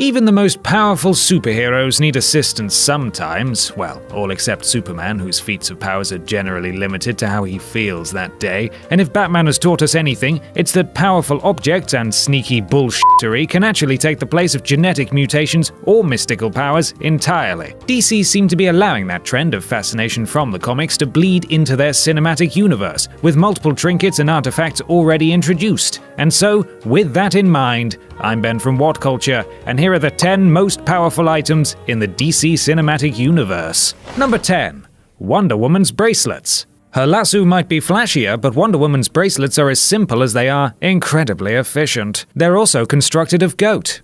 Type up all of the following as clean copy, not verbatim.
Even the most powerful superheroes need assistance sometimes. Well, all except Superman, whose feats of powers are generally limited to how he feels that day. And if Batman has taught us anything, it's that powerful objects and sneaky bullshittery can actually take the place of genetic mutations or mystical powers entirely. DC seem to be allowing that trend of fascination from the comics to bleed into their cinematic universe, with multiple trinkets and artifacts already introduced. And so, with that in mind, I'm Ben from What Culture, and here are the 10 most powerful items in the DC Cinematic Universe. Number 10. Wonder Woman's bracelets. Her lasso might be flashier, but Wonder Woman's bracelets are as simple as they are incredibly efficient. They're also constructed of goat.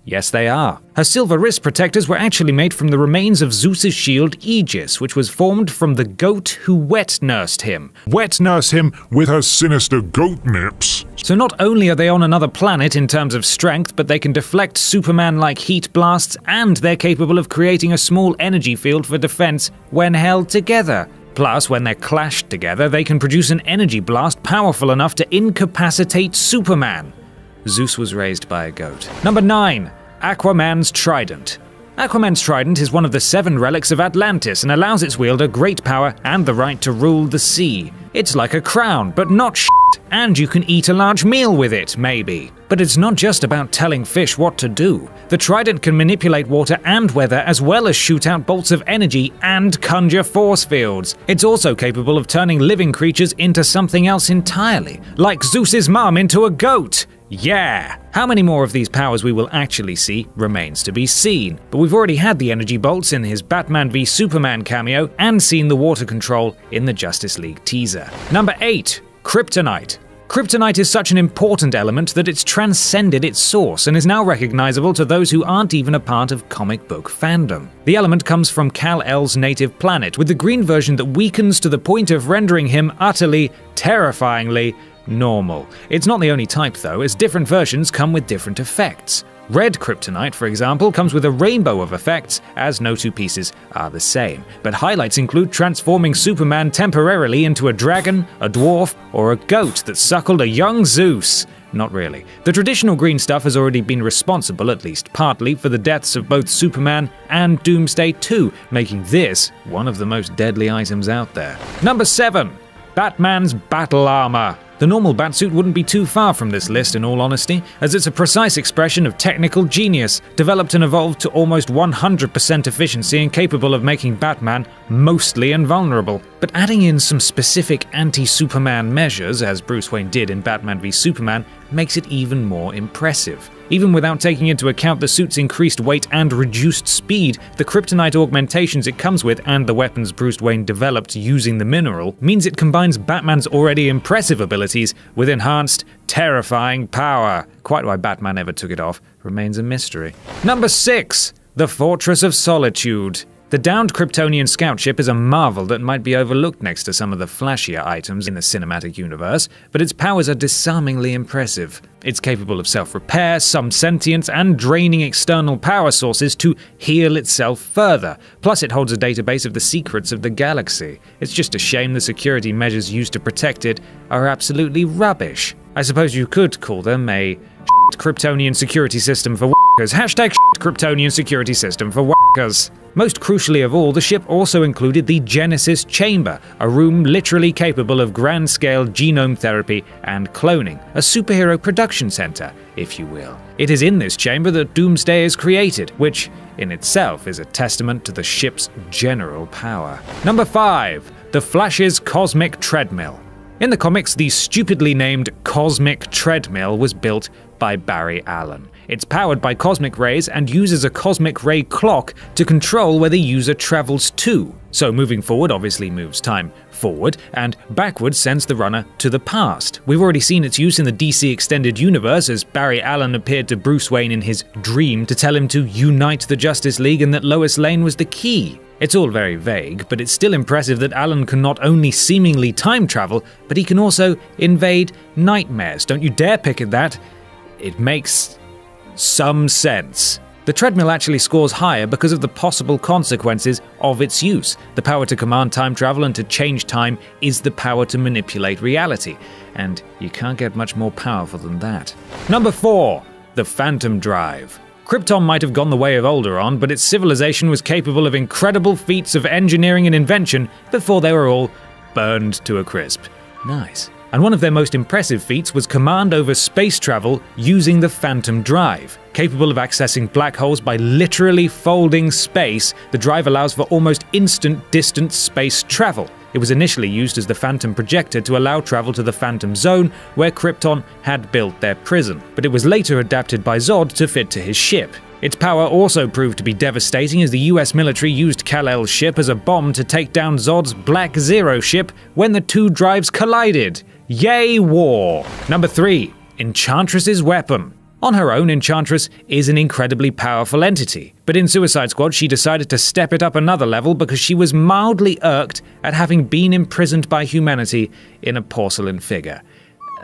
Yes, they are. Her silver wrist protectors were actually made from the remains of Zeus's shield Aegis, which was formed from the goat who wet-nursed him. Wet-nurse him with her sinister goat nips. So not only are they on another planet in terms of strength, but they can deflect Superman-like heat blasts, and they're capable of creating a small energy field for defense when held together. Plus, when they're clashed together, they can produce an energy blast powerful enough to incapacitate Superman. Zeus was raised by a goat. Number 9. Aquaman's Trident. Aquaman's Trident is one of the 7 relics of Atlantis and allows its wielder great power and the right to rule the sea. It's like a crown, but not shit, and you can eat a large meal with it, maybe. But it's not just about telling fish what to do. The Trident can manipulate water and weather, as well as shoot out bolts of energy and conjure force fields. It's also capable of turning living creatures into something else entirely, like Zeus's mum into a goat. Yeah! How many more of these powers we will actually see remains to be seen, but we've already had the energy bolts in his Batman v Superman cameo and seen the water control in the Justice League teaser. Number 8. Kryptonite. Kryptonite is such an important element that it's transcended its source and is now recognizable to those who aren't even a part of comic book fandom. The element comes from Kal-El's native planet, with the green version that weakens to the point of rendering him utterly, terrifyingly normal. It's not the only type though, as different versions come with different effects. Red Kryptonite, for example, comes with a rainbow of effects, as no two pieces are the same. But highlights include transforming Superman temporarily into a dragon, a dwarf, or a goat that suckled a young Zeus. Not really. The traditional green stuff has already been responsible, at least partly, for the deaths of both Superman and Doomsday 2, making this one of the most deadly items out there. Number 7. Batman's battle armor. The normal Batsuit wouldn't be too far from this list in all honesty, as it's a precise expression of technical genius, developed and evolved to almost 100% efficiency and capable of making Batman mostly invulnerable. But adding in some specific anti-Superman measures, as Bruce Wayne did in Batman v Superman, makes it even more impressive. Even without taking into account the suit's increased weight and reduced speed, the kryptonite augmentations it comes with and the weapons Bruce Wayne developed using the mineral means it combines Batman's already impressive abilities with enhanced, terrifying power. Quite why Batman ever took it off remains a mystery. Number 6. The Fortress of Solitude. The downed Kryptonian scout ship is a marvel that might be overlooked next to some of the flashier items in the cinematic universe, but its powers are disarmingly impressive. It's capable of self-repair, some sentience, and draining external power sources to heal itself further. Plus, it holds a database of the secrets of the galaxy. It's just a shame the security measures used to protect it are absolutely rubbish. I suppose you could call them a Kryptonian security system for whackers. Hashtag Kryptonian security system for whackers. Most crucially of all, the ship also included the Genesis Chamber, a room literally capable of grand-scale genome therapy and cloning, a superhero production center, if you will. It is in this chamber that Doomsday is created, which in itself is a testament to the ship's general power. Number 5. The Flash's Cosmic Treadmill. In the comics, the stupidly named Cosmic Treadmill was built by Barry Allen. It's powered by cosmic rays and uses a cosmic ray clock to control where the user travels to. So moving forward obviously moves time forward, and backwards sends the runner to the past. We've already seen its use in the DC Extended Universe, as Barry Allen appeared to Bruce Wayne in his dream to tell him to unite the Justice League and that Lois Lane was the key. It's all very vague, but it's still impressive that Allen can not only seemingly time travel, but he can also invade nightmares. Don't you dare pick at that. It makes some sense. The treadmill actually scores higher because of the possible consequences of its use. The power to command time travel and to change time is the power to manipulate reality, and you can't get much more powerful than that. Number 4. The Phantom Drive. Krypton might have gone the way of Alderaan, but its civilization was capable of incredible feats of engineering and invention before they were all burned to a crisp. Nice. And one of their most impressive feats was command over space travel using the Phantom Drive. Capable of accessing black holes by literally folding space, the drive allows for almost instant distant space travel. It was initially used as the Phantom Projector to allow travel to the Phantom Zone, where Krypton had built their prison, but it was later adapted by Zod to fit to his ship. Its power also proved to be devastating, as the US military used Kal-El's ship as a bomb to take down Zod's Black Zero ship when the two drives collided. Yay, war! Number 3. Enchantress's weapon. On her own, Enchantress is an incredibly powerful entity, but in Suicide Squad she decided to step it up another level because she was mildly irked at having been imprisoned by humanity in a porcelain figure.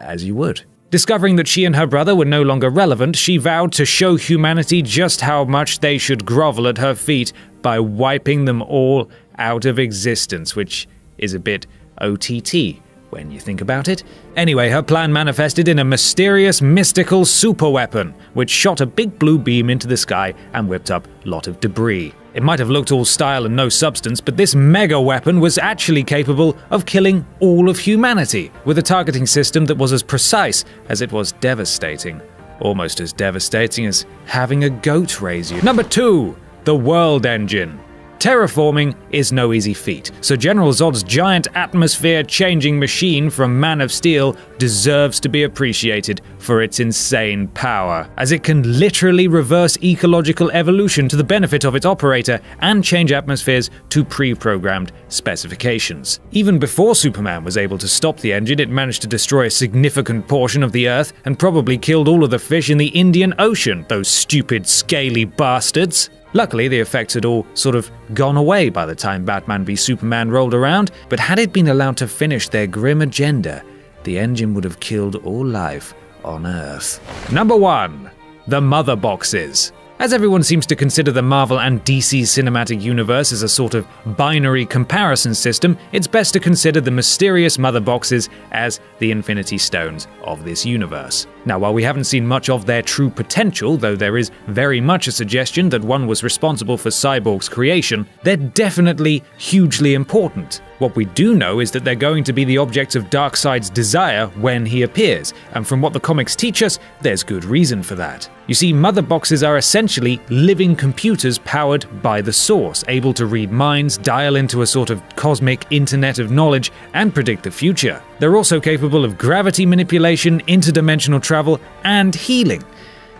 As you would. Discovering that she and her brother were no longer relevant, she vowed to show humanity just how much they should grovel at her feet by wiping them all out of existence, which is a bit OTT when you think about it. Anyway, her plan manifested in a mysterious, mystical superweapon, which shot a big blue beam into the sky and whipped up a lot of debris. It might have looked all style and no substance, but this mega weapon was actually capable of killing all of humanity, with a targeting system that was as precise as it was devastating. Almost as devastating as having a goat raise you. Number 2. The World Engine. Terraforming is no easy feat, so General Zod's giant atmosphere-changing machine from Man of Steel deserves to be appreciated for its insane power, as it can literally reverse ecological evolution to the benefit of its operator and change atmospheres to pre-programmed specifications. Even before Superman was able to stop the engine, it managed to destroy a significant portion of the Earth and probably killed all of the fish in the Indian Ocean, those stupid, scaly bastards. Luckily, the effects had all sort of gone away by the time Batman v Superman rolled around, but had it been allowed to finish their grim agenda, the engine would have killed all life on Earth. Number 1. The Mother Boxes. As everyone seems to consider the Marvel and DC cinematic universe as a sort of binary comparison system, it's best to consider the mysterious Mother Boxes as the Infinity Stones of this universe. Now, while we haven't seen much of their true potential, though there is very much a suggestion that one was responsible for Cyborg's creation, they're definitely hugely important. What we do know is that they're going to be the objects of Darkseid's desire when he appears, and from what the comics teach us, there's good reason for that. You see, Mother Boxes are essentially living computers powered by the Source, able to read minds, dial into a sort of cosmic internet of knowledge, and predict the future. They're also capable of gravity manipulation, interdimensional travel, and healing,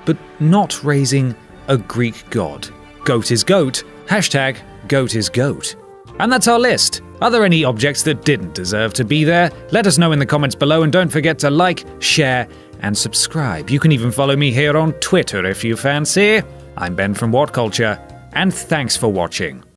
but not raising a Greek god. Goat is goat, hashtag goat is goat. And that's our list. Are there any objects that didn't deserve to be there? Let us know in the comments below, and don't forget to like, share, and subscribe. You can even follow me here on Twitter if you fancy. I'm Ben from What Culture, and thanks for watching.